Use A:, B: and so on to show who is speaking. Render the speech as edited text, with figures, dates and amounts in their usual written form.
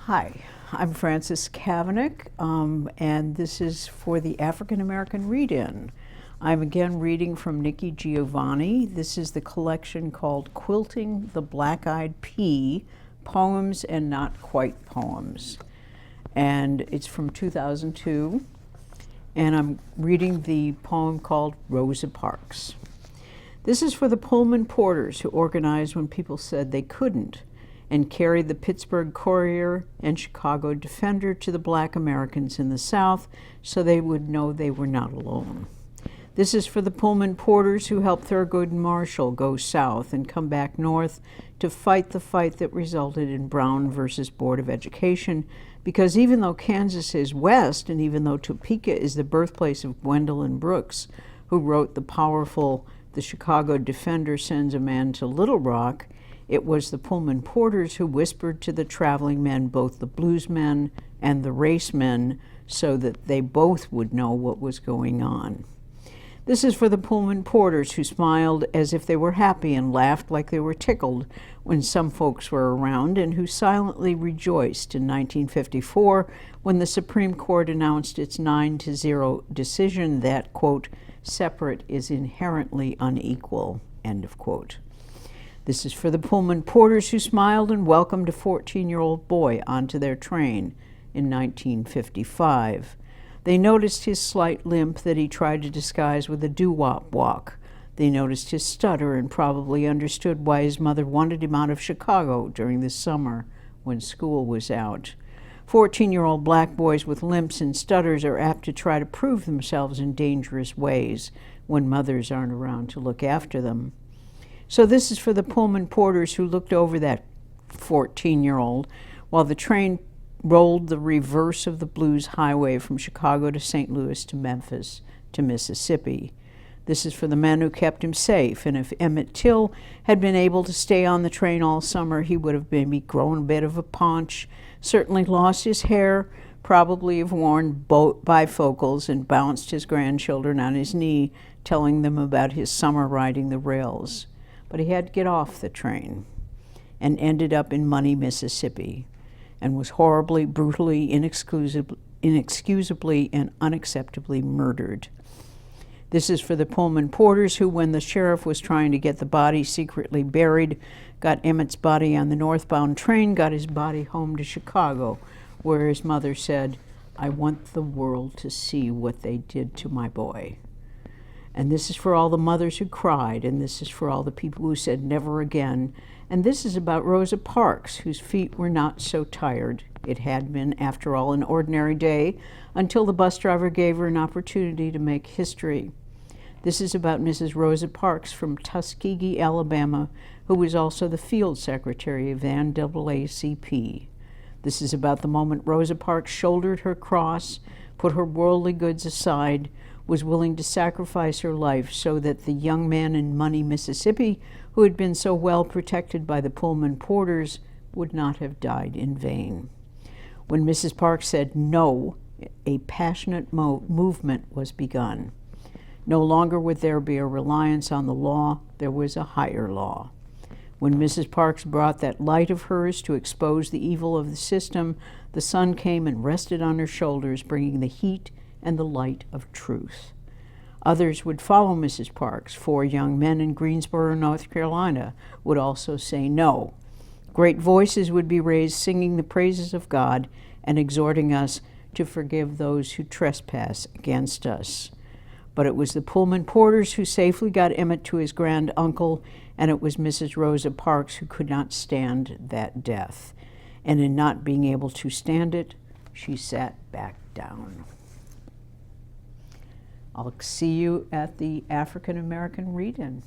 A: Hi, I'm Frances Kavenik, and this is for the African American Read-In. I'm again reading from Nikki Giovanni. This is the collection called Quilting the Black-Eyed Pea, Poems and Not Quite Poems. And it's from 2002, and I'm reading the poem called Rosa Parks. This is for the Pullman porters who organized when people said they couldn't, and carried the Pittsburgh Courier and Chicago Defender to the Black Americans in the South so they would know they were not alone. This is for the Pullman porters who helped Thurgood Marshall go south and come back north to fight the fight that resulted in Brown versus Board of Education, because even though Kansas is west, and even though Topeka is the birthplace of Gwendolyn Brooks, who wrote the powerful "The Chicago Defender Sends a Man to Little Rock," it was the Pullman porters who whispered to the traveling men, both the bluesmen and the racemen, so that they both would know what was going on. This is for the Pullman porters who smiled as if they were happy and laughed like they were tickled when some folks were around, and who silently rejoiced in 1954 when the Supreme Court announced its 9-0 decision that, quote, "separate is inherently unequal," end of quote. This is for the Pullman porters who smiled and welcomed a 14-year-old boy onto their train in 1955. They noticed his slight limp that he tried to disguise with a doo-wop walk. They noticed his stutter and probably understood why his mother wanted him out of Chicago during the summer when school was out. 14-year-old black boys with limps and stutters are apt to try to prove themselves in dangerous ways when mothers aren't around to look after them. So this is for the Pullman porters who looked over that 14-year-old while the train rolled the reverse of the blues highway from Chicago to St. Louis to Memphis to Mississippi. This is for the men who kept him safe, and if Emmett Till had been able to stay on the train all summer, he would have maybe grown a bit of a paunch, certainly lost his hair, probably have worn bifocals and bounced his grandchildren on his knee, telling them about his summer riding the rails. But he had to get off the train and ended up in Money, Mississippi, and was horribly, brutally, inexcusably, and unacceptably murdered. This is for the Pullman porters who, when the sheriff was trying to get the body secretly buried, got Emmett's body on the northbound train, got his body home to Chicago, where his mother said, "I want the world to see what they did to my boy." And this is for all the mothers who cried, and this is for all the people who said never again. And this is about Rosa Parks, whose feet were not so tired. It had been, after all, an ordinary day until the bus driver gave her an opportunity to make history. This is about Mrs. Rosa Parks from Tuskegee, Alabama, who was also the field secretary of the NAACP. This is about the moment Rosa Parks shouldered her cross, put her worldly goods aside, was willing to sacrifice her life so that the young man in Money, Mississippi, who had been so well protected by the Pullman porters, would not have died in vain. When Mrs. Parks said no, a passionate movement was begun. No longer would there be a reliance on the law, there was a higher law. When Mrs. Parks brought that light of hers to expose the evil of the system, the sun came and rested on her shoulders, bringing the heat and the light of truth. Others would follow Mrs. Parks. 4 young men in Greensboro, North Carolina, would also say no. Great voices would be raised singing the praises of God and exhorting us to forgive those who trespass against us. But it was the Pullman porters who safely got Emmett to his grand uncle, and it was Mrs. Rosa Parks who could not stand that death. And in not being able to stand it, she sat back down. I'll see you at the African American Read-In.